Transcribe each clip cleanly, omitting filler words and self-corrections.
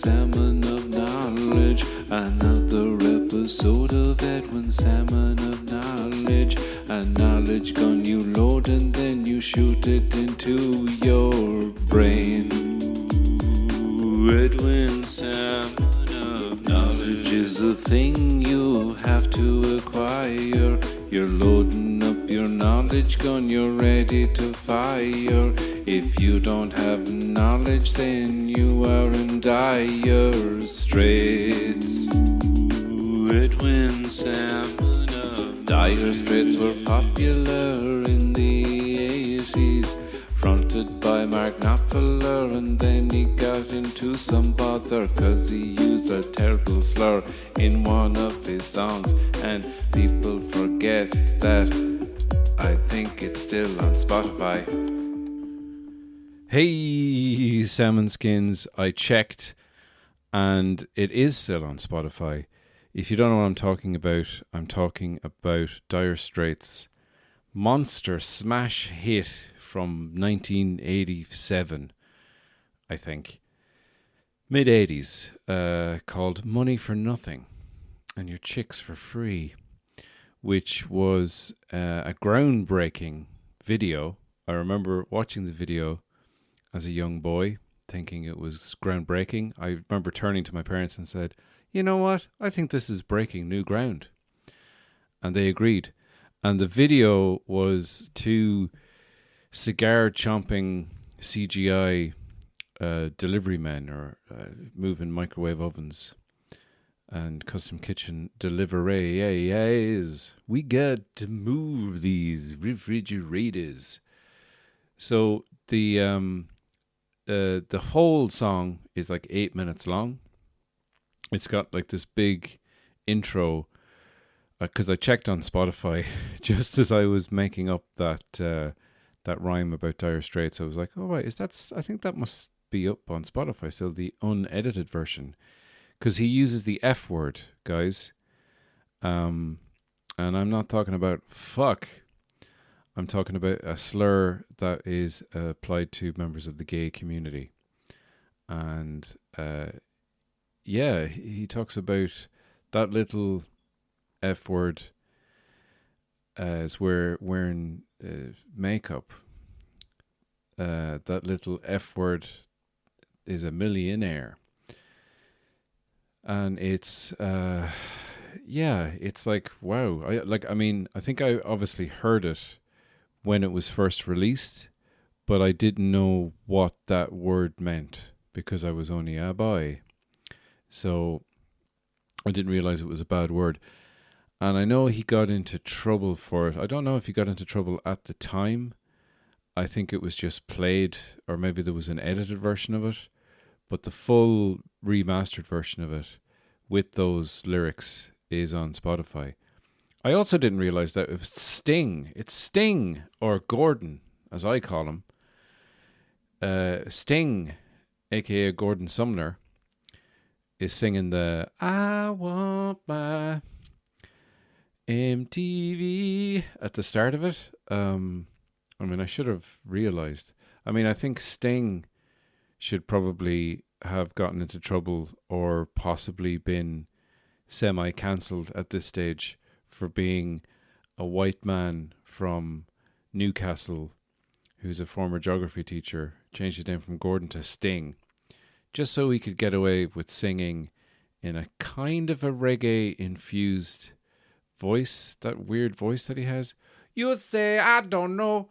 Salmon of Knowledge. Another episode of Edwin Salmon of Knowledge. A knowledge gun you load and then you shoot it into your brain. Edwin Salmon of Knowledge is a thing you have to acquire. You're loading up your knowledge gun, you're ready to fire. If you don't have knowledge, then you are in dire straits. Edwin Salmon of Dire Straits were popular in the 80s, fronted by Mark Knopfler, and then he got into some bother cause he used a terrible slur in one of his songs, and people forget that. I think it's still on Spotify. Hey, Salmon Skins, I checked and it is still on Spotify. If you don't know what I'm talking about Dire Straits' monster smash hit from 1987, I think, mid-80s, called Money for Nothing and Your Chicks for Free, which was a groundbreaking video. I remember watching the video as a young boy, thinking it was groundbreaking. I remember turning to my parents and said, you know what? I think this is breaking new ground. And they agreed. And the video was two cigar-chomping CGI delivery men, or moving microwave ovens and custom kitchen deliveries. We got to move these refrigerators. So the whole song is like 8 minutes long. It's got like this big intro, because I checked on Spotify just as I was making up that rhyme about Dire Straits. I was like, oh right, I think that must be up on Spotify still, the unedited version, because he uses the F word, guys. And I'm not talking about fuck. I'm talking about a slur that is applied to members of the gay community. And he talks about that little F word as we're wearing makeup. That little F word is a millionaire. And it's it's like, wow. I think I obviously heard it when it was first released, but I didn't know what that word meant because I was only a boy. So I didn't realize it was a bad word. And I know he got into trouble for it. I don't know if he got into trouble at the time. I think it was just played, or maybe there was an edited version of it. But the full remastered version of it with those lyrics is on Spotify. I also didn't realize that it was Sting. It's Sting, or Gordon, as I call him. Sting, a.k.a. Gordon Sumner, is singing the I Want My MTV at the start of it. I should have realized. I think Sting should probably have gotten into trouble or possibly been semi-cancelled at this stage for being a white man from Newcastle who's a former geography teacher, changed his name from Gordon to Sting, just so he could get away with singing in a kind of a reggae-infused voice, that weird voice that he has. You say, I don't know,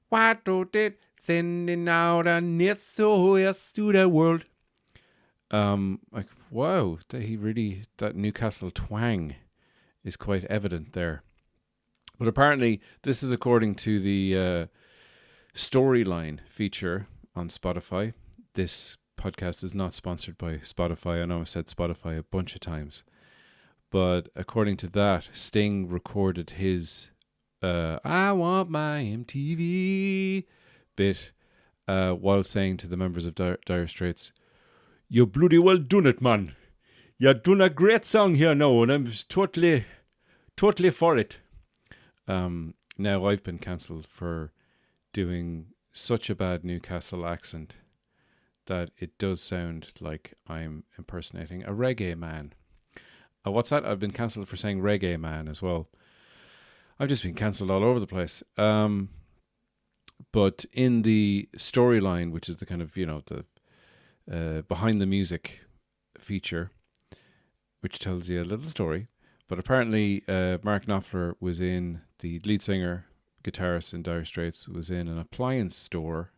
why don't it sending out an SOS to the world? Wow, that Newcastle twang is quite evident there. But apparently, this is according to the Storyline feature on Spotify. This podcast is not sponsored by Spotify. I know I said Spotify a bunch of times. But according to that, Sting recorded his I Want My MTV bit while saying to the members of Dire Straits, you bloody well done it, man. You're doing a great song here now, and I'm totally for it. Now I've been cancelled for doing such a bad Newcastle accent that it does sound like I'm impersonating a reggae man. What's that? I've been cancelled for saying reggae man as well. I've just been cancelled all over the place. But in the storyline, which is the kind of, the behind the music feature, which tells you a little story. But apparently, Mark Knopfler was the lead singer, guitarist in Dire Straits, was in an appliance store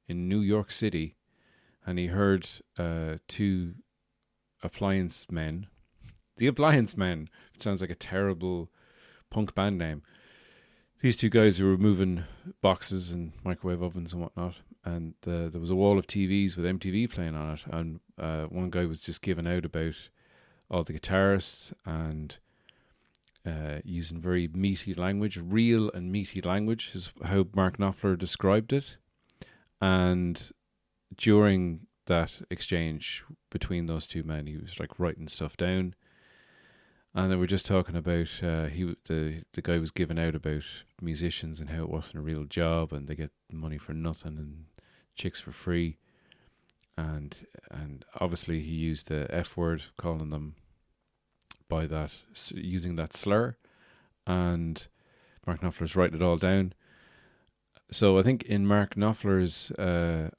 in New York City, and he heard two appliance men. The Appliance Men, which sounds like a terrible punk band name. These two guys who were moving boxes and microwave ovens and whatnot, and there was a wall of TVs with MTV playing on it, and one guy was just giving out about all the guitarists and using very meaty language, real and meaty language is how Mark Knopfler described it. And during that exchange between those two men, he was like writing stuff down. And they were just talking about the guy was giving out about musicians and how it wasn't a real job and they get money for nothing and chicks for free, and obviously he used the F word, calling them by that, using that slur, and Mark Knopfler's writing it all down. So I think in Mark Knopfler's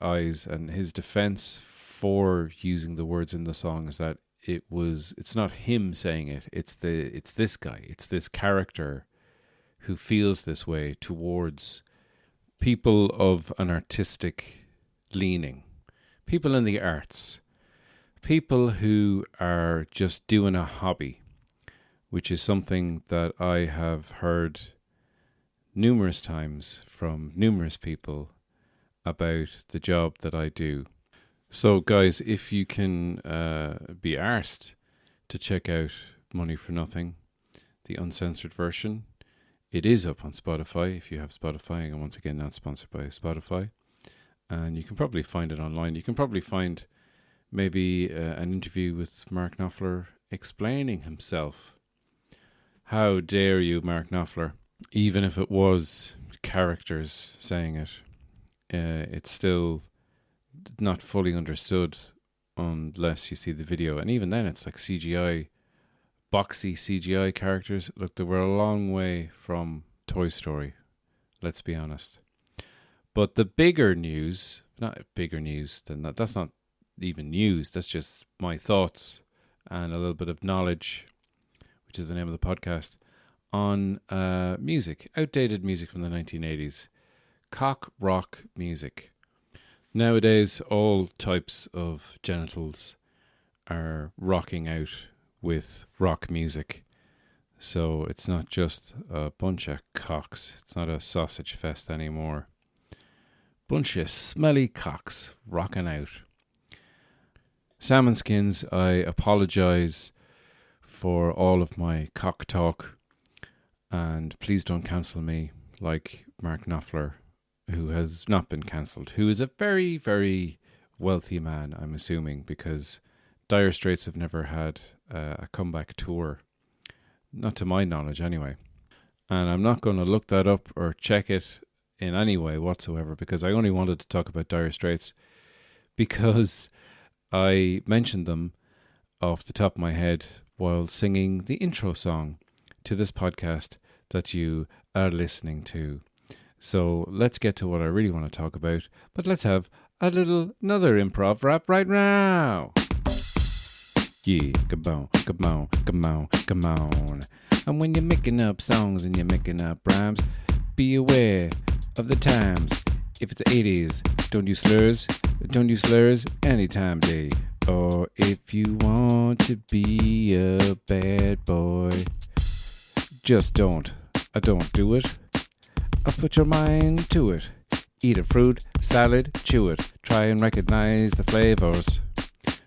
eyes and his defense for using the words in the song is that it's not him saying it, it's this guy, it's this character who feels this way towards people of an artistic leaning, people in the arts, people who are just doing a hobby, which is something that I have heard numerous times from numerous people about the job that I do. So guys, if you can be arsed to check out Money for Nothing, the uncensored version, it is up on Spotify if you have Spotify, and once again not sponsored by Spotify, and you can probably find it online. You can probably find maybe an interview with Mark Knopfler explaining himself. How dare you, Mark Knopfler? Even if it was characters saying it, it's still not fully understood unless you see the video, and even then it's like CGI, boxy CGI characters. Look, they were a long way from Toy Story, let's be honest. But the bigger news, not bigger news than that, that's not even news, that's just my thoughts and a little bit of knowledge, which is the name of the podcast, on music, outdated music from the 1980s, cock rock music. Nowadays, all types of genitals are rocking out with rock music. So it's not just a bunch of cocks. It's not a sausage fest anymore. Bunch of smelly cocks rocking out. Salmon Skins, I apologize for all of my cock talk. And please don't cancel me like Mark Knopfler, who has not been cancelled, who is a very, very wealthy man, I'm assuming, because Dire Straits have never had a comeback tour. Not to my knowledge, anyway. And I'm not going to look that up or check it in any way whatsoever, because I only wanted to talk about Dire Straits because I mentioned them off the top of my head while singing the intro song to this podcast that you are listening to. So let's get to what I really want to talk about, but let's have another improv rap right now. Yeah, come on, come on, come on, come on. And when you're making up songs and you're making up rhymes, be aware of the times. If it's the 80s, don't use slurs any time, day. Or if you want to be a bad boy, just don't do it. Put your mind to it. Eat a fruit, salad, chew it. Try and recognize the flavors.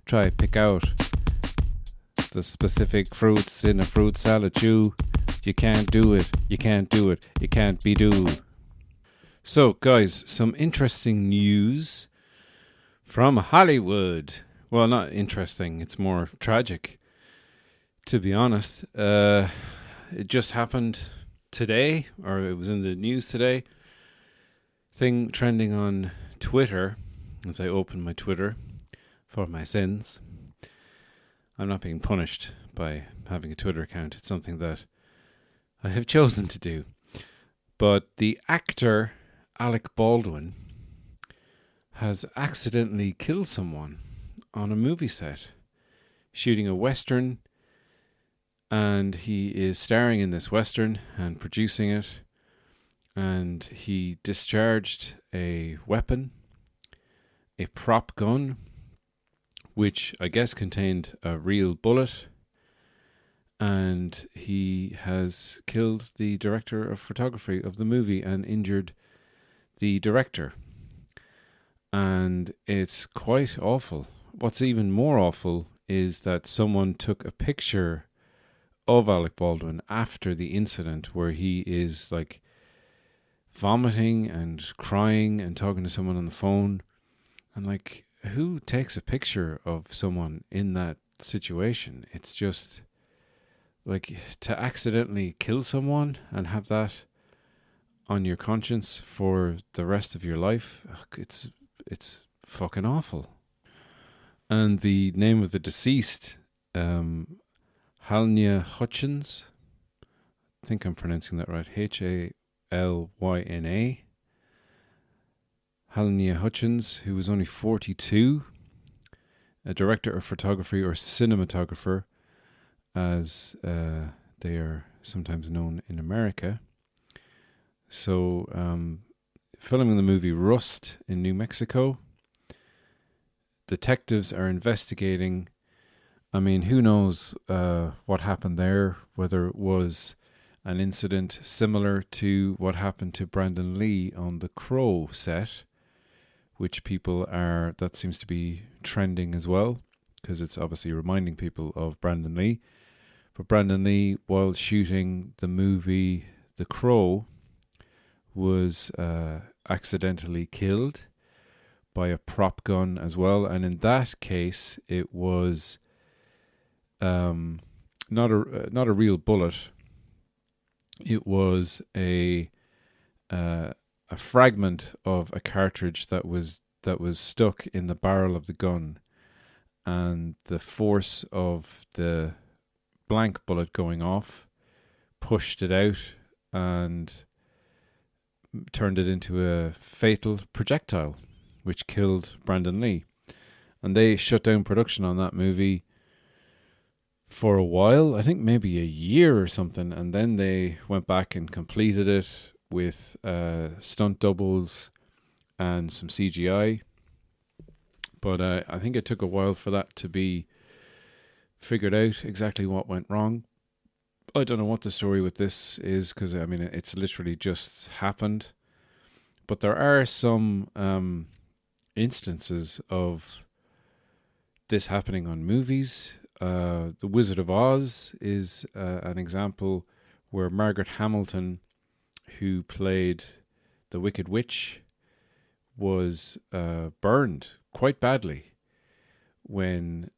Try pick out the specific fruits in a fruit salad chew. You can't do it. You can't do it. You can't be do. So, guys, some interesting news from Hollywood. Well, not interesting. It's more tragic, to be honest. It just happened today, or it was in the news today. Thing trending on Twitter, as I open my Twitter, for my sins. I'm not being punished by having a Twitter account. It's something that I have chosen to do. But the actor Alec Baldwin has accidentally killed someone on a movie set, shooting a Western, and he is starring in this Western and producing it, and he discharged a weapon, a prop gun, which I guess contained a real bullet, and he has killed the director of photography of the movie and injured the director. And it's quite awful. What's even more awful is that someone took a picture of Alec Baldwin after the incident where he is like vomiting and crying and talking to someone on the phone. And like, who takes a picture of someone in that situation? It's just like, to accidentally kill someone and have that on your conscience for the rest of your life, it's fucking awful. And the name of the deceased, Halnya Hutchins, I think I'm pronouncing that right, Hallyna, Halnya Hutchins, who was only 42, a director of photography or cinematographer, as they are sometimes known in America. So, filming the movie Rust in New Mexico. Detectives are investigating. I mean, who knows what happened there, whether it was an incident similar to what happened to Brandon Lee on the Crow set, which that seems to be trending as well, because it's obviously reminding people of Brandon Lee. But Brandon Lee, while shooting the movie The Crow, was accidentally killed by a prop gun as well, and in that case it was not a real bullet. It was a fragment of a cartridge that was stuck in the barrel of the gun, and the force of the blank bullet going off pushed it out and turned it into a fatal projectile, which killed Brandon Lee. And they shut down production on that movie for a while, I think maybe a year or something, and then they went back and completed it with stunt doubles and some CGI. But I think it took a while for that to be figured out exactly what went wrong. I don't know what the story with this is, because I mean it's literally just happened. But there are some instances of this happening on movies. The Wizard of Oz is an example where Margaret Hamilton, who played the Wicked Witch, was burned quite badly when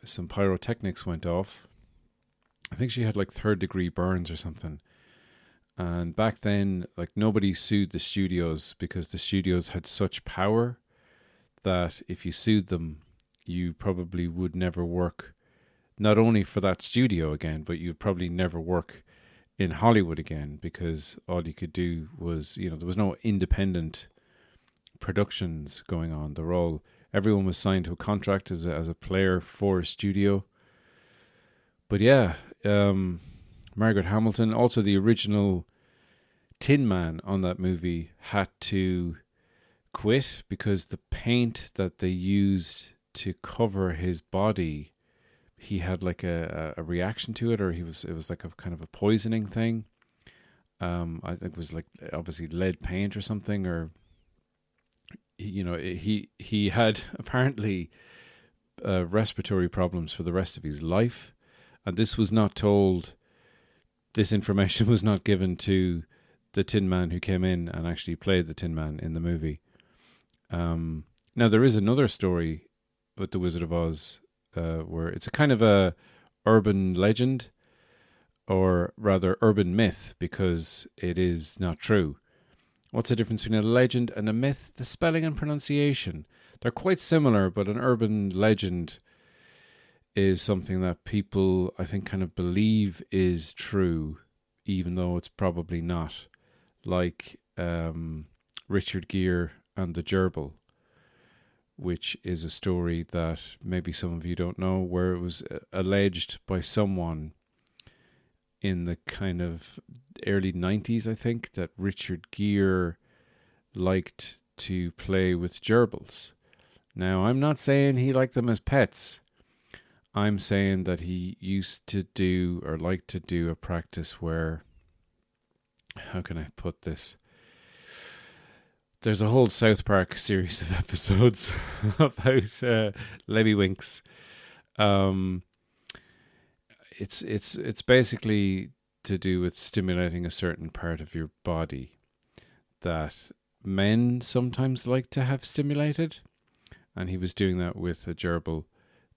some pyrotechnics went off. I think she had like 3rd-degree burns or something. And back then, like, nobody sued the studios because the studios had such power that if you sued them, you probably would never work, not only for that studio again, but you'd probably never work in Hollywood again, because all you could do was, there was no independent productions going on. Everyone was signed to a contract as a player for a studio. But yeah, Margaret Hamilton, also the original Tin Man on that movie, had to quit because the paint that they used to cover his body, he had like a reaction to it, or it was like a kind of a poisoning thing. I think it was like obviously lead paint or something, or he had apparently respiratory problems for the rest of his life, and this information was not given to the Tin Man who came in and actually played the Tin Man in the movie. Now there is another story with the Wizard of Oz where it's a kind of a urban legend, or rather urban myth, because it is not true. What's the difference between a legend and a myth? The spelling and pronunciation. they're quite similar, but an urban legend is something that people, I think, kind of believe is true, even though it's probably not. Like Richard Gere and the Gerbil, which is a story that maybe some of you don't know, where it was alleged by someone in the kind of early 90s, I think, that Richard Gere liked to play with gerbils. Now, I'm not saying he liked them as pets. I'm saying that he used to do, or liked to do, a practice where, how can I put this? There's a whole South Park series of episodes about Lemmywinks. It's basically to do with stimulating a certain part of your body that men sometimes like to have stimulated, and he was doing that with a gerbil.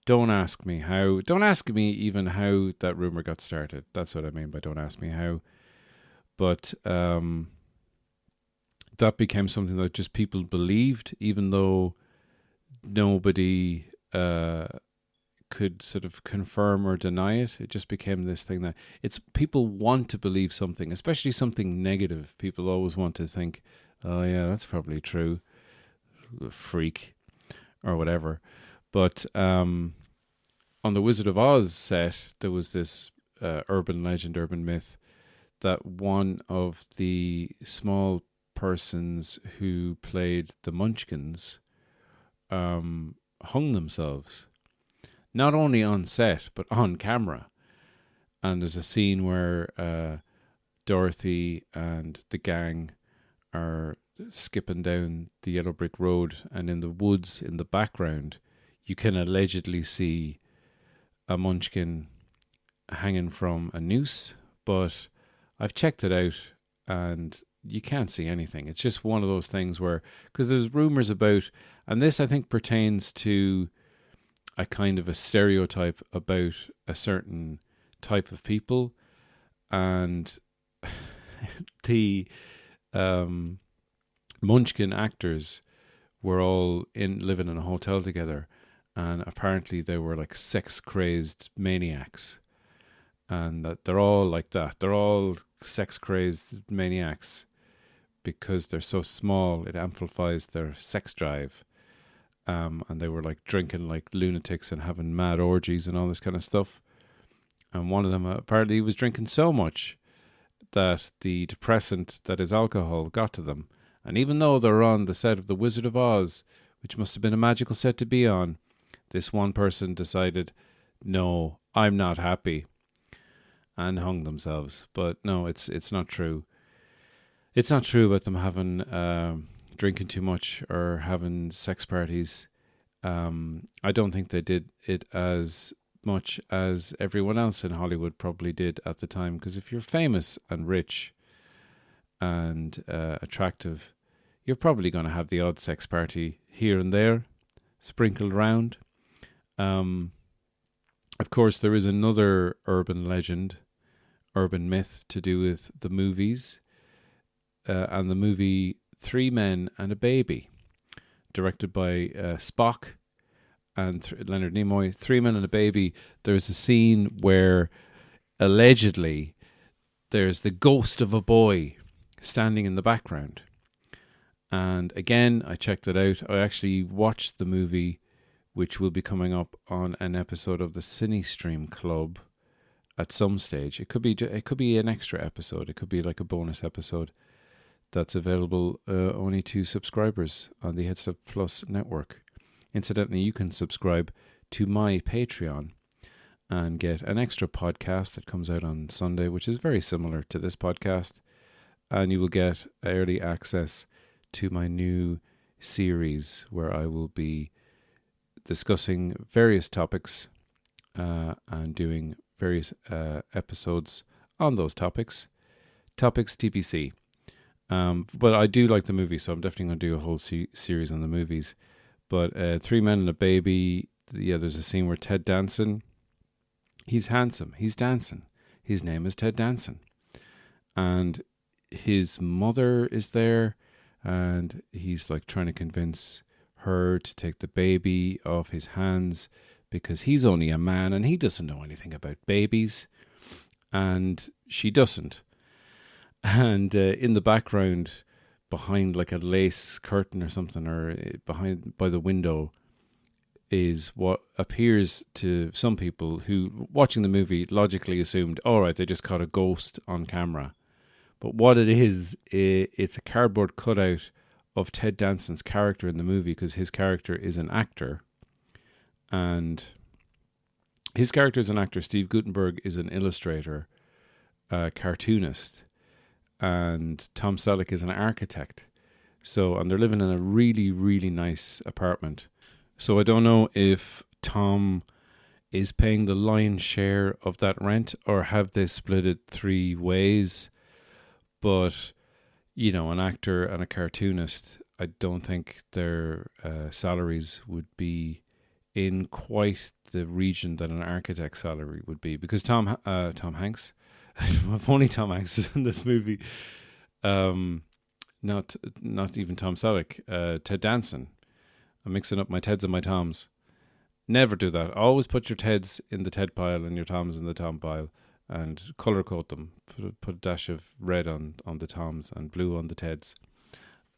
Don't ask me how. Don't ask me even how that rumor got started. That's what I mean by don't ask me how. But that became something that just people believed, even though nobody could sort of confirm or deny it. It just became this thing that it's people want to believe something, especially something negative. People always want to think, oh yeah, that's probably true, freak or whatever. But on the Wizard of Oz set, there was this urban legend, urban myth, that one of the small persons who played the Munchkins hung themselves, not only on set but on camera. And there's a scene where Dorothy and the gang are skipping down the yellow brick road, and in the woods in the background you can allegedly see a munchkin hanging from a noose, but I've checked it out and you can't see anything. It's just one of those things where, because there's rumors about, and this I think pertains to a kind of a stereotype about a certain type of people, and the Munchkin actors were all living in a hotel together, and apparently they were like sex crazed maniacs, and that they're all like that. They're all sex crazed maniacs because they're so small. It amplifies their sex drive. And they were like drinking like lunatics and having mad orgies and all this kind of stuff. And one of them apparently was drinking so much that the depressant that is alcohol got to them. And even though they're on the set of The Wizard of Oz, which must have been a magical set to be on, this one person decided, no, I'm not happy, and hung themselves. But no, it's not true. It's not true about them having drinking too much or having sex parties. I don't think they did it as much as everyone else in Hollywood probably did at the time, because if you're famous and rich and attractive, you're probably going to have the odd sex party here and there sprinkled around. Of course, there is another urban legend, urban myth to do with the movies, and the movie Three Men and a Baby, directed by Spock and Leonard Nimoy. Three Men and a Baby. There's a scene where allegedly there's the ghost of a boy standing in the background. And again, I checked it out. I actually watched the movie, which will be coming up on an episode of the Cine Stream Club at some stage. It could be an extra episode. It could be like a bonus episode that's available only to subscribers on the Headstuff Plus network. Incidentally, you can subscribe to my Patreon and get an extra podcast that comes out on Sunday, which is very similar to this podcast, and you will get early access to my new series where I will be discussing various topics and doing various episodes on those topics TBC. But I do like the movie, so I'm definitely going to do a whole series on the movies. But Three Men and a Baby, yeah, there's a scene where Ted Danson, he's handsome, he's dancing. His name is Ted Danson. And his mother is there, and he's like trying to convince her to take the baby off his hands because he's only a man and he doesn't know anything about babies. And she doesn't. And in the background, behind like a lace curtain or something, or behind by the window, is what appears to some people who, watching the movie, logically assumed, all right, they just caught a ghost on camera. But what it is, it's a cardboard cutout of Ted Danson's character in the movie, because his character is an actor. And his character is an actor. Steve Guttenberg is an illustrator, cartoonist. And Tom Selleck is an architect. So, and they're living in a really, really nice apartment. So I don't know if Tom is paying the lion's share of that rent, or have they split it 3 ways. But, you know, an actor and a cartoonist, I don't think their salaries would be in quite the region that an architect's salary would be. Because Tom Hanks, if only Tom Hanks is in this movie, not even Tom Selleck, Ted Danson. I'm mixing up my Teds and my Toms. Never do that. Always put your Teds in the Ted pile and your Toms in the Tom pile, and colour code them. Put a dash of red on the Toms and blue on the Teds,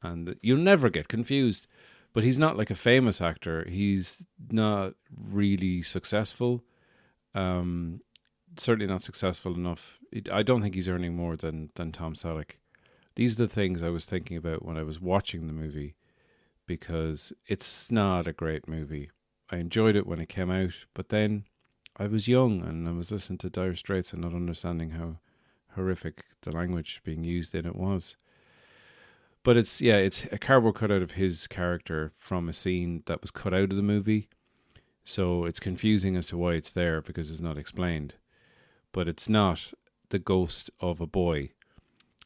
and you'll never get confused. But he's not like a famous actor. He's not really successful. Certainly not successful enough. I don't think he's earning more than Tom Selleck. These are the things I was thinking about when I was watching the movie, because it's not a great movie. I enjoyed it when it came out, but then I was young and I was listening to Dire Straits and not understanding how horrific the language being used in it was. But it's a cardboard cutout of his character from a scene that was cut out of the movie. So it's confusing as to why it's there, because it's not explained. But it's not the ghost of a boy.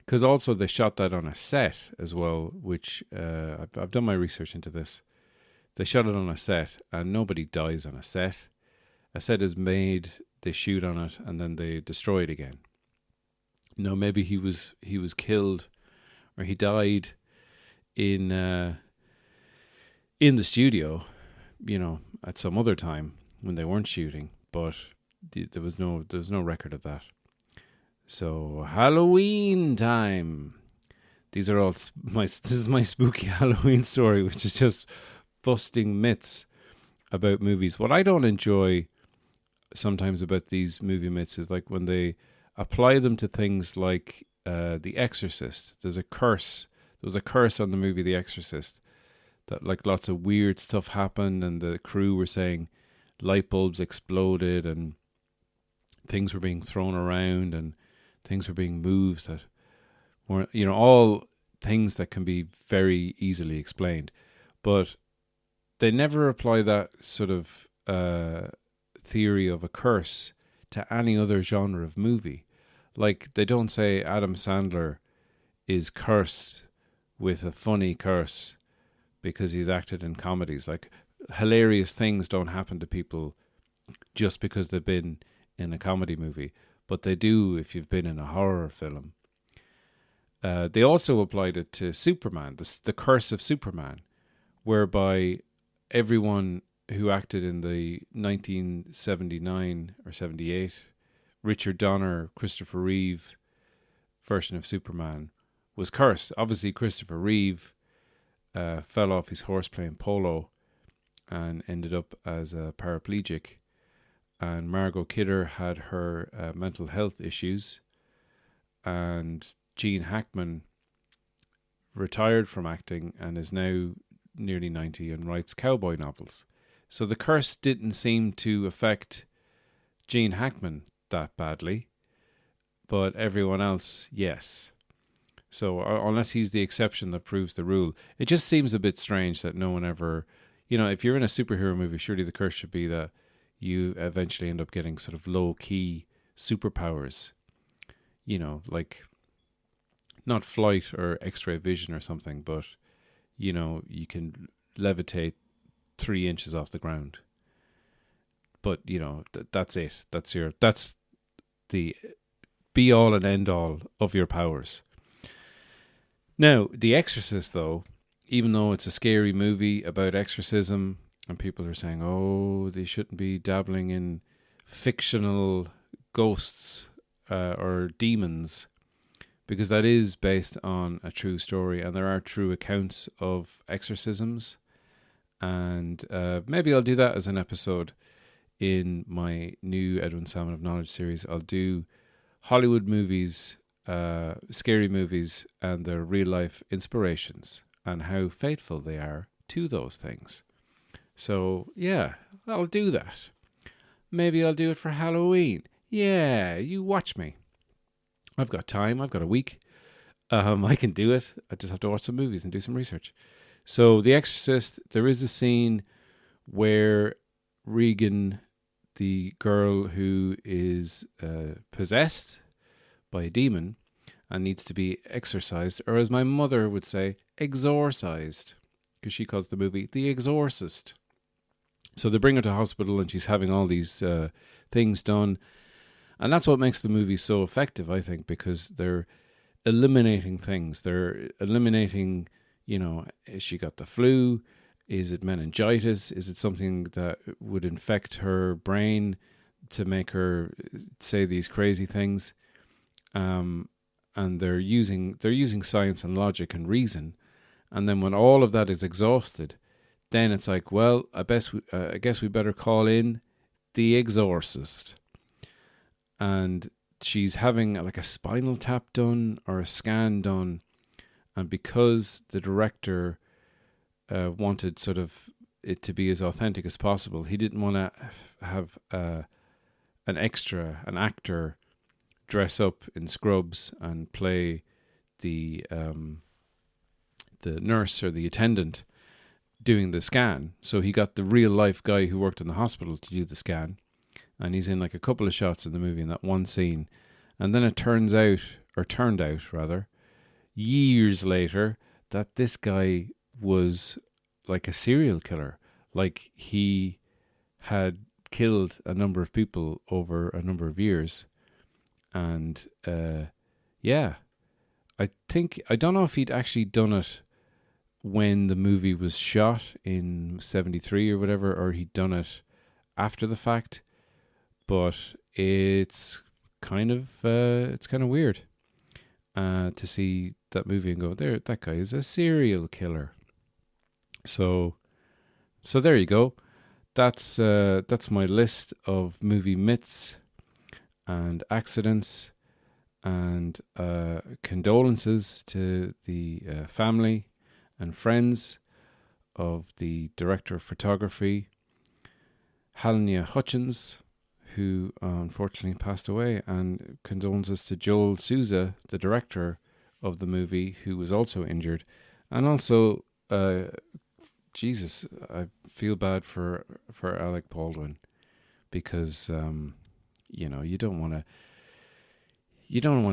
Because also they shot that on a set as well, which I've done my research into this. They shot it on a set, and nobody dies on a set. A set is made, they shoot on it, and then they destroy it again. No, maybe he was killed, or he died in the studio, you know, at some other time when they weren't shooting. But there was no record of that. So Halloween time. These are all this is my spooky Halloween story, which is just busting myths about movies. What I don't enjoy sometimes about these movie myths is like when they apply them to things like The Exorcist. There was a curse on the movie The Exorcist, that like lots of weird stuff happened, and the crew were saying light bulbs exploded and things were being thrown around and things were being moved that weren't, you know, all things that can be very easily explained. But they never apply that sort of theory of a curse to any other genre of movie. Like, they don't say Adam Sandler is cursed with a funny curse because he's acted in comedies. Like, hilarious things don't happen to people just because they've been in a comedy movie, but they do if you've been in a horror film. They also applied it to Superman, the curse of Superman, whereby everyone who acted in the 1979 or 78 Richard Donner, Christopher Reeve version of Superman was cursed. Obviously, Christopher Reeve fell off his horse playing polo and ended up as a paraplegic. And Margot Kidder had her mental health issues. And Gene Hackman retired from acting and is now nearly 90 and writes cowboy novels. So the curse didn't seem to affect Gene Hackman that badly, but everyone else, yes. So unless he's the exception that proves the rule, it just seems a bit strange that no one ever, you know, if you're in a superhero movie, surely the curse should be that you eventually end up getting sort of low-key superpowers, you know, like not flight or x-ray vision or something, but, you know, you can levitate 3 inches off the ground. But, you know, that's it. That's the be-all and end-all of your powers. Now, The Exorcist, though, even though it's a scary movie about exorcism, and people are saying, oh, they shouldn't be dabbling in fictional ghosts or demons, because that is based on a true story, and there are true accounts of exorcisms. And maybe I'll do that as an episode in my new Edwin Salmon of Knowledge series. I'll do Hollywood movies, scary movies, and their real life inspirations, and how faithful they are to those things. So yeah, I'll do that. Maybe I'll do it for Halloween. Yeah, you watch me. I've got time. I've got a week. I can do it. I just have to watch some movies and do some research. So The Exorcist, there is a scene where Regan, the girl who is possessed by a demon and needs to be exorcised, or as my mother would say, exorcised, because she calls the movie The Exorcist. So they bring her to hospital and she's having all these things done. And that's what makes the movie so effective, I think, because they're eliminating things. They're eliminating, is she got the flu? Is it meningitis? Is it something that would infect her brain to make her say these crazy things? And they're using science and logic and reason. And then when all of that is exhausted, then it's like, well, I guess we better call in the exorcist. And she's having like a spinal tap done or a scan done. And because the director wanted sort of it to be as authentic as possible, he didn't want to have an actor dress up in scrubs and play the nurse or the attendant doing the scan. So he got the real life guy who worked in the hospital to do the scan, and he's in like a couple of shots in the movie in that one scene. And then it turned out years later that this guy was like a serial killer. Like he had killed a number of people over a number of years. And I don't know if he'd actually done it when the movie was shot in 73 or whatever, or he'd done it after the fact, but it's kind of weird to see that movie and go, that guy is a serial killer. So there you go. That's my list of movie myths and accidents, and condolences to the family and friends of the director of photography, Halnia Hutchins, who unfortunately passed away, and condolences to Joel Souza, the director of the movie, who was also injured. And also, I feel bad for Alec Baldwin, because you don't want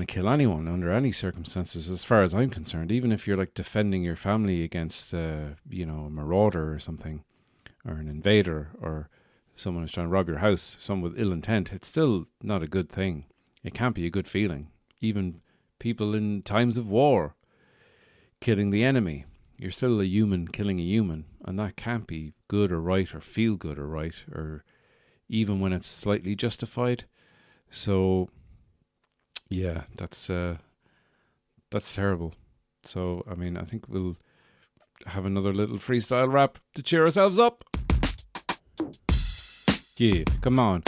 to kill anyone under any circumstances, as far as I'm concerned. Even if you're like defending your family against a marauder or something, or an invader, or someone who's trying to rob your house, someone with ill intent, it's still not a good thing. It can't be a good feeling. Even people in times of war killing the enemy, you're still a human killing a human, and that can't be good or right, or feel good or right, or even when it's slightly justified. So yeah, that's terrible. So I mean, I think we'll have another little freestyle rap to cheer ourselves up. Yeah, come on.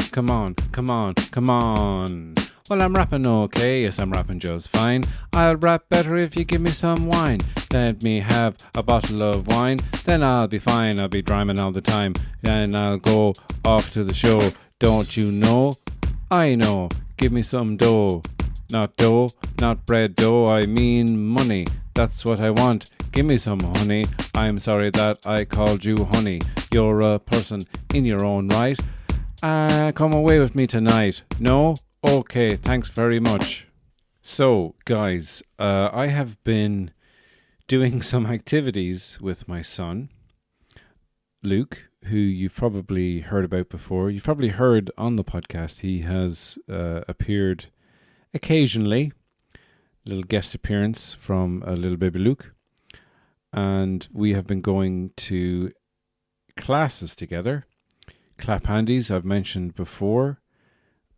Well, I'm rapping okay, yes, I'm rapping just fine. I'll rap better if you give me some wine. Let me have a bottle of wine, then I'll be fine. I'll be rhyming all the time, and I'll go off to the show. Don't you know? I know. Give me some dough. Not dough, not bread dough, I mean money. That's what I want. Give me some honey. I'm sorry that I called you honey. You're a person in your own right. Come away with me tonight. No? Okay, thanks very much. So, guys, I have been doing some activities with my son, Luke, who you've probably heard about before. You've probably heard on the podcast. He has appeared occasionally, little guest appearance from little baby Luke. and we have been going to classes together. Clap Handies, I've mentioned before.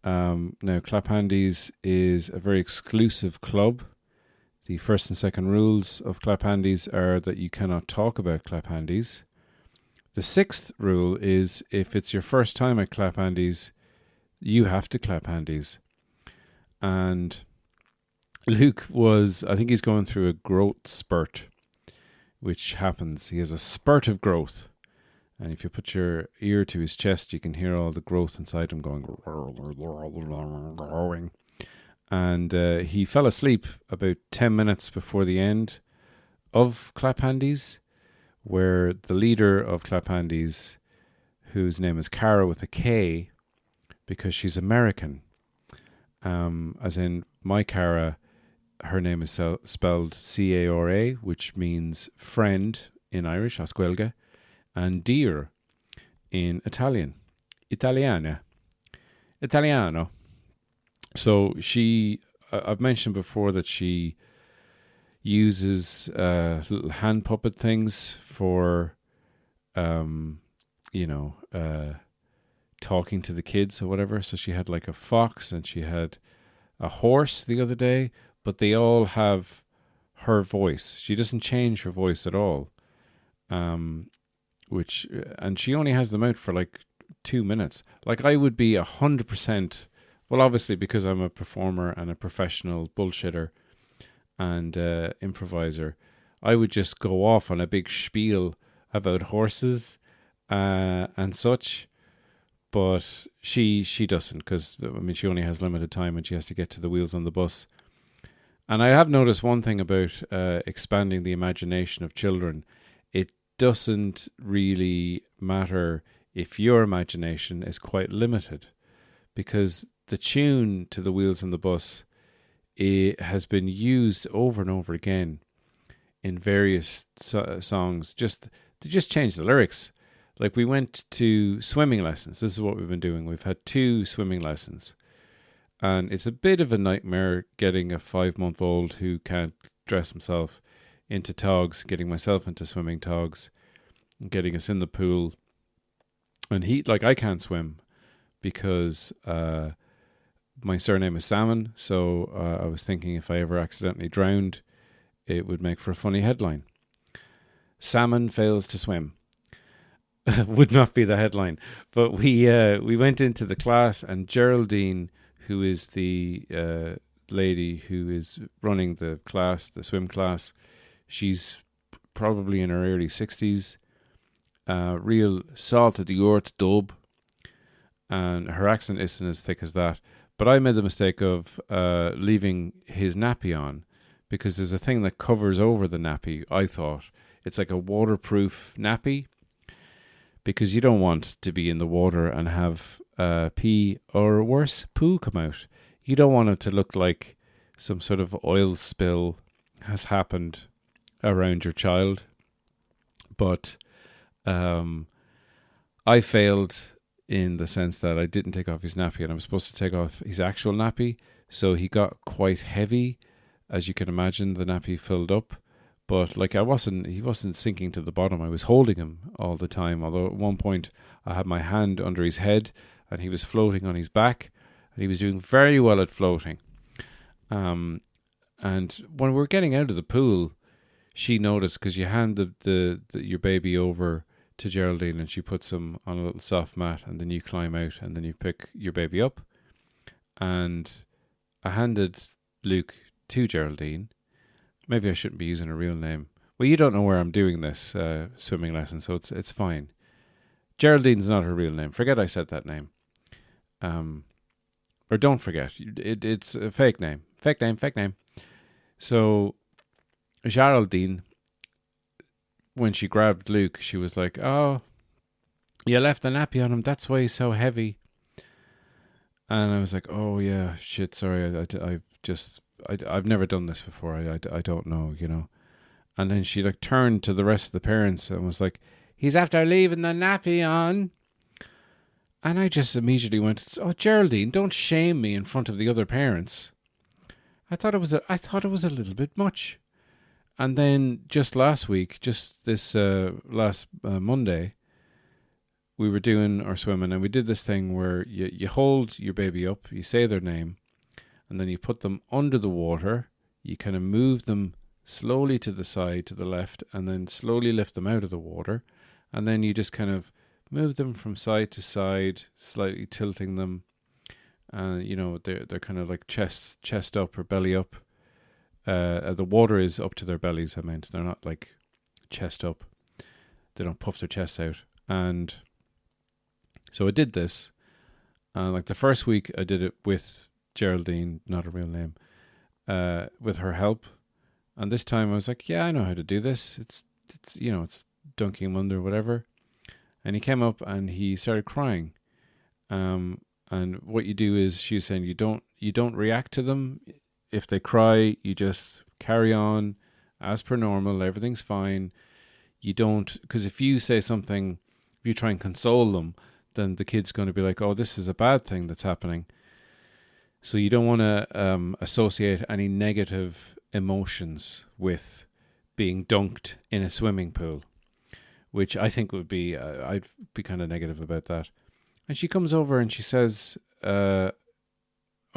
Now, Clap Handies is a very exclusive club. The first and second rules of Clap Handies are that you cannot talk about Clap Handies. The sixth rule is if it's your first time at Clap Handies, you have to clap handies. And Luke I think he's going through a growth spurt, which happens. He has a spurt of growth. And if you put your ear to his chest, you can hear all the growth inside him going. And he fell asleep about 10 minutes before the end of Clap Handies, where the leader of Clap Handies, whose name is Cara with a K, because she's American, as in my Cara, her name is spelled Cara, which means friend in Irish, asquelga, and dear in Italiano. So I've mentioned before that she uses little hand puppet things for, talking to the kids or whatever. So she had like a fox and she had a horse the other day, but they all have her voice. She doesn't change her voice at all. And she only has them out for like 2 minutes. Like I would be 100%, well, obviously because I'm a performer and a professional bullshitter and improviser, I would just go off on a big spiel about horses and such. But she doesn't, because she only has limited time and she has to get to the wheels on the bus. And I have noticed one thing about expanding the imagination of children. It doesn't really matter if your imagination is quite limited, because the tune to the wheels on the bus has been used over and over again in various songs. They just changed the lyrics. Like we went to swimming lessons. This is what we've been doing. We've had 2 swimming lessons. And it's a bit of a nightmare getting a 5-month-old who can't dress himself into togs, getting myself into swimming togs, and getting us in the pool. And I can't swim because my surname is Salmon. So I was thinking if I ever accidentally drowned, it would make for a funny headline. Salmon fails to swim. Would not be the headline. But we went into the class, and Geraldine, who is the lady who is running the class, the swim class, she's probably in her early 60s, real salt of the earth dub, and her accent isn't as thick as that. But I made the mistake of leaving his nappy on, because there's a thing that covers over the nappy, I thought. It's like a waterproof nappy, because you don't want to be in the water and have pee or worse, poo come out. You don't want it to look like some sort of oil spill has happened around your child. But I failed in the sense that I didn't take off his nappy, and I was supposed to take off his actual nappy. So he got quite heavy. As you can imagine, the nappy filled up. But he wasn't sinking to the bottom. I was holding him all the time. Although at one point I had my hand under his head and he was floating on his back, and he was doing very well at floating. And when we were getting out of the pool, she noticed, because you hand your baby over to Geraldine and she puts him on a little soft mat, and then you climb out and then you pick your baby up. And I handed Luke to Geraldine. Maybe I shouldn't be using a real name. Well, you don't know where I'm doing this swimming lesson, so it's fine. Geraldine's not her real name. Forget I said that name. Or don't forget. It's a fake name. Fake name. So, Geraldine, when she grabbed Luke, she was like, "Oh, you left the nappy on him. That's why he's so heavy." And I was like, "Oh, yeah, shit, sorry. I've never done this before. I don't know, you know." And then she turned to the rest of the parents and was like, "He's after leaving the nappy on." And I just immediately went, "Oh, Geraldine, don't shame me in front of the other parents." I thought it was a little bit much. And then just last week, just this last Monday, we were doing our swimming, and we did this thing where you hold your baby up, you say their name, and then you put them under the water. You kind of move them slowly to the side, to the left, and then slowly lift them out of the water. And then you just kind of move them from side to side, slightly tilting them. They're kind of like chest up or belly up. The water is up to their bellies, I meant. They're not like chest up. They don't puff their chests out. And so I did this. Like the first week I did it with Geraldine, not a real name, with her help. And this time I was like, yeah, I know how to do this. It's dunking him under, whatever. And he came up and he started crying. And what you do is, she was saying, you don't react to them. If they cry, you just carry on as per normal. Everything's fine. You don't, because if you say something, if you try and console them, then the kid's going to be like, oh, this is a bad thing that's happening. So you don't want to associate any negative emotions with being dunked in a swimming pool, which I think would be, I'd be kind of negative about that. And she comes over and she says,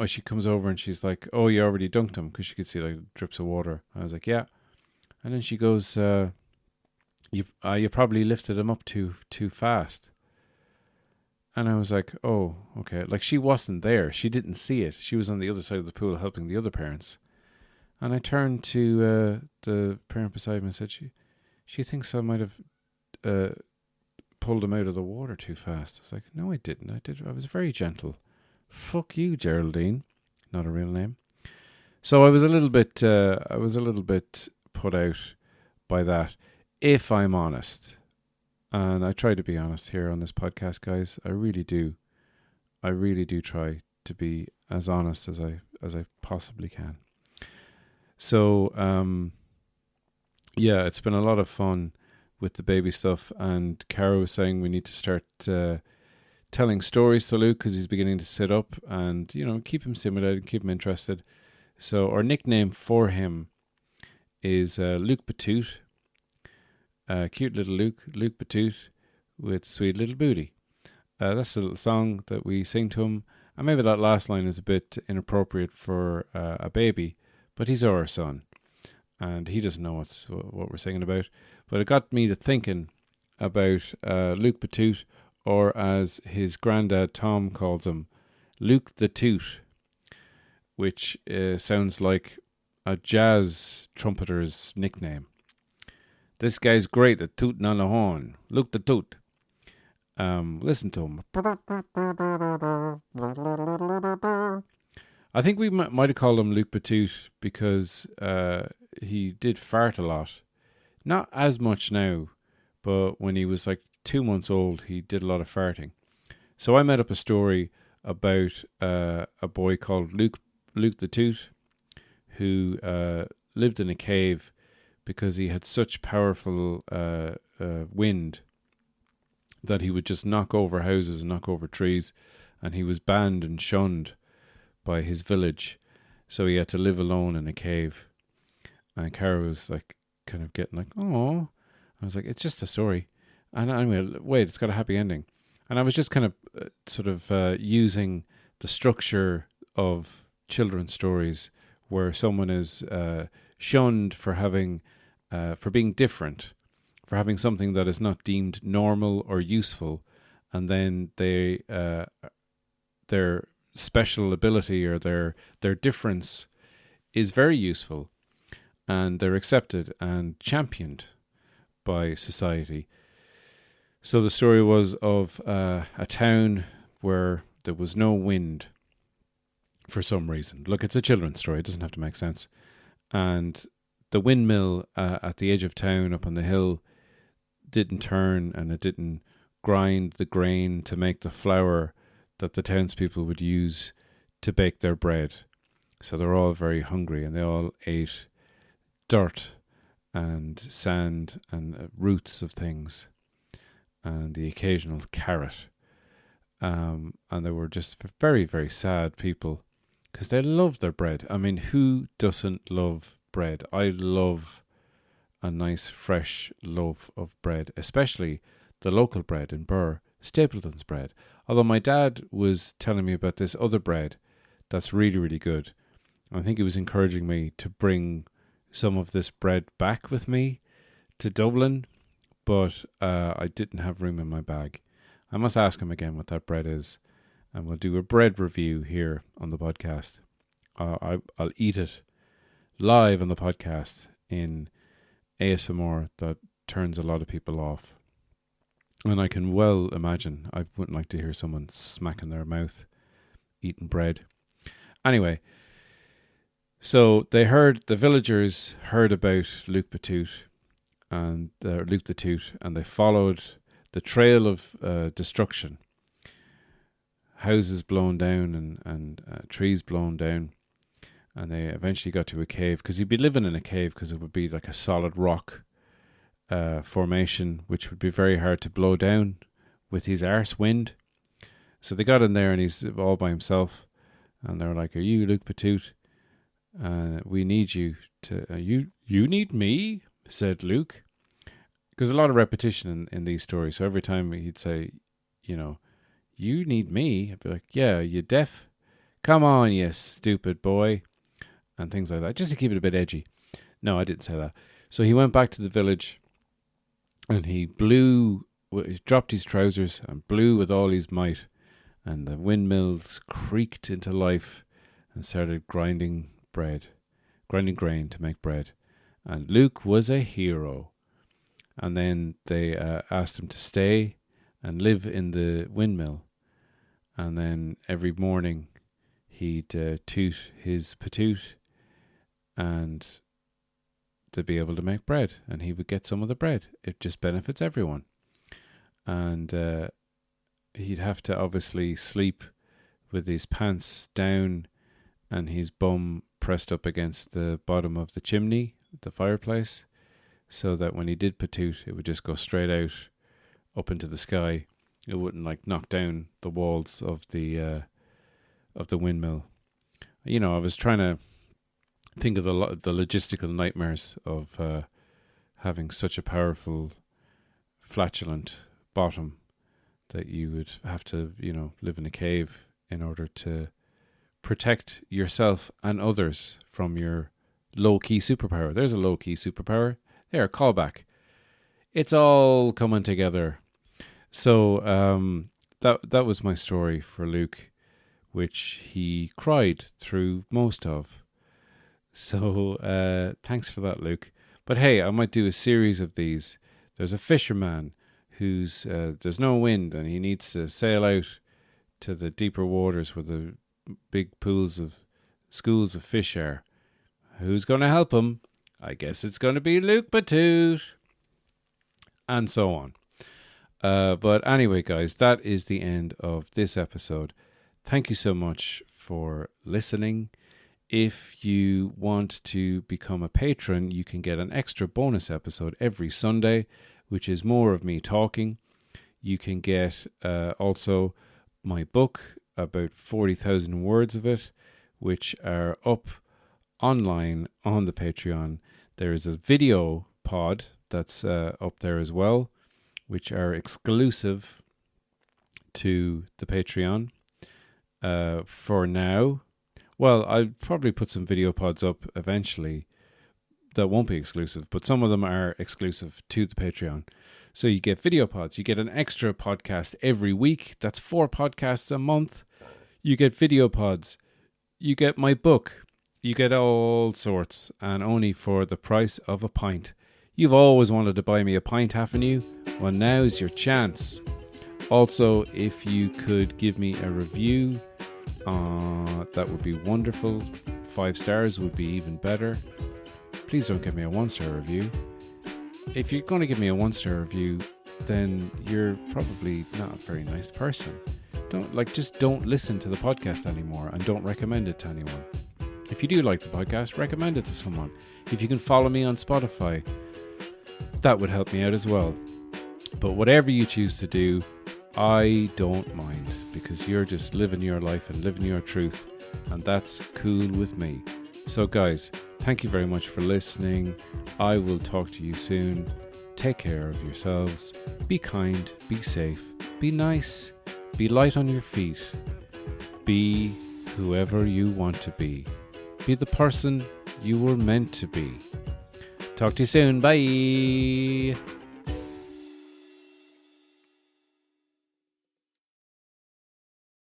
she comes over and she's like, oh, you already dunked him, because she could see like drips of water. I was like, yeah. And then she goes, you probably lifted him up too fast. And I was like, oh, okay. Like, she wasn't there. She didn't see it. She was on the other side of the pool helping the other parents. And I turned to the parent beside me and said, she thinks I might have pulled him out of the water too fast. I was like, no, I didn't. I was very gentle. Fuck you, Geraldine. Not a real name. So I was a little bit put out by that, if I'm honest. And I try to be honest here on this podcast, guys. I really do. I really do try to be as honest as I possibly can. So, yeah, it's been a lot of fun with the baby stuff. And Cara was saying we need to start telling stories to Luke, because he's beginning to sit up, and keep him stimulated, keep him interested. So our nickname for him is Luke Batoot. Cute little Luke Batoot with sweet little booty. That's a little song that we sing to him, and maybe that last line is a bit inappropriate for a baby, but he's our son, and he doesn't know what we're singing about. But it got me to thinking about Luke Batoot, or as his granddad Tom calls him, Luke the Toot, which sounds like a jazz trumpeter's nickname. This guy's great at tooting on the horn. Luke the Toot. Listen to him. I think we might have called him Luke Batoot because he did fart a lot. Not as much now, but when he was like 2 months old, he did a lot of farting. So I made up a story about a boy called Luke the Toot, who lived in a cave because he had such powerful wind that he would just knock over houses and knock over trees, and he was banned and shunned by his village, so he had to live alone in a cave. And Cara was like kind of getting like, oh, I was like, it's just a story. And anyway, wait, it's got a happy ending. And I was just kind of using the structure of children's stories where someone is shunned for being different, for having something that is not deemed normal or useful, and then their special ability or their difference is very useful, and they're accepted and championed by society. So the story was of a town where there was no wind for some reason. Look, it's a children's story. It doesn't have to make sense. And the windmill at the edge of town up on the hill didn't turn, and it didn't grind the grain to make the flour that the townspeople would use to bake their bread. So they're all very hungry, and they all ate dirt and sand and roots of things and the occasional carrot. And they were just very, very sad people because they loved their bread. I mean, who doesn't love bread? I love a nice fresh loaf of bread, especially the local bread in Burr, Stapleton's bread. Although my dad was telling me about this other bread that's really, really good. I think he was encouraging me to bring some of this bread back with me to Dublin, but I didn't have room in my bag. I must ask him again what that bread is, and we'll do a bread review here on the podcast. I'll eat it live on the podcast in ASMR that turns a lot of people off. And I can well imagine, I wouldn't like to hear someone smacking their mouth eating bread. Anyway, so the villagers heard about Luke the Toot, and they followed the trail of destruction. Houses blown down and trees blown down. And they eventually got to a cave, because he'd be living in a cave because it would be like a solid rock formation, which would be very hard to blow down with his arse wind. So they got in there and he's all by himself. And they're like, "Are you Luke Patoot? We need you to... You need me?" said Luke. Because a lot of repetition in these stories. So every time he'd say, "You need me," I'd be like, "Yeah, you deaf? Come on, you stupid boy." And things like that, just to keep it a bit edgy. No, I didn't say that. So he went back to the village and he dropped his trousers and blew with all his might. And the windmills creaked into life and started grinding grain to make bread. And Luke was a hero. And then they asked him to stay and live in the windmill. And then every morning he'd toot his patoot and to be able to make bread. And he would get some of the bread. It just benefits everyone. And he'd have to obviously sleep with his pants down and his bum pressed up against the bottom of the chimney, the fireplace, so that when he did patoot, it would just go straight out up into the sky. It wouldn't knock down the walls of the windmill. I was trying to think of the logistical nightmares of having such a powerful flatulent bottom that you would have to, live in a cave in order to protect yourself and others from your low-key superpower. There's a low-key superpower. There, callback. It's all coming together. So that was my story for Luke, which he cried through most of. So thanks for that, Luke. But hey, I might do a series of these. There's a fisherman who's there's no wind and he needs to sail out to the deeper waters where the big schools of fish are. Who's going to help him? I guess it's going to be Luke Patoot. And so on. But anyway, guys, that is the end of this episode. Thank you so much for listening. If you want to become a patron, you can get an extra bonus episode every Sunday, which is more of me talking. You can get also my book, about 40,000 words of it, which are up online on the Patreon. There is a video pod that's up there as well, which are exclusive to the Patreon for now. Well, I'll probably put some video pods up eventually that won't be exclusive, but some of them are exclusive to the Patreon. So you get video pods. You get an extra podcast every week. That's 4 podcasts a month. You get video pods. You get my book. You get all sorts, and only for the price of a pint. You've always wanted to buy me a pint, haven't you? Well, now's your chance. Also, if you could give me a review, that would be wonderful. 5 stars would be even better. Please don't give me a 1-star review. If you're going to give me a 1-star review, then you're probably not a very nice person. Just don't listen to the podcast anymore and don't recommend it to anyone. If you do like the podcast, recommend it to someone. If you can follow me on Spotify, that would help me out as well. But whatever you choose to do, I don't mind, because you're just living your life and living your truth, and that's cool with me. So, guys, thank you very much for listening. I will talk to you soon. Take care of yourselves. Be kind. Be safe. Be nice. Be light on your feet. Be whoever you want to be. Be the person you were meant to be. Talk to you soon. Bye.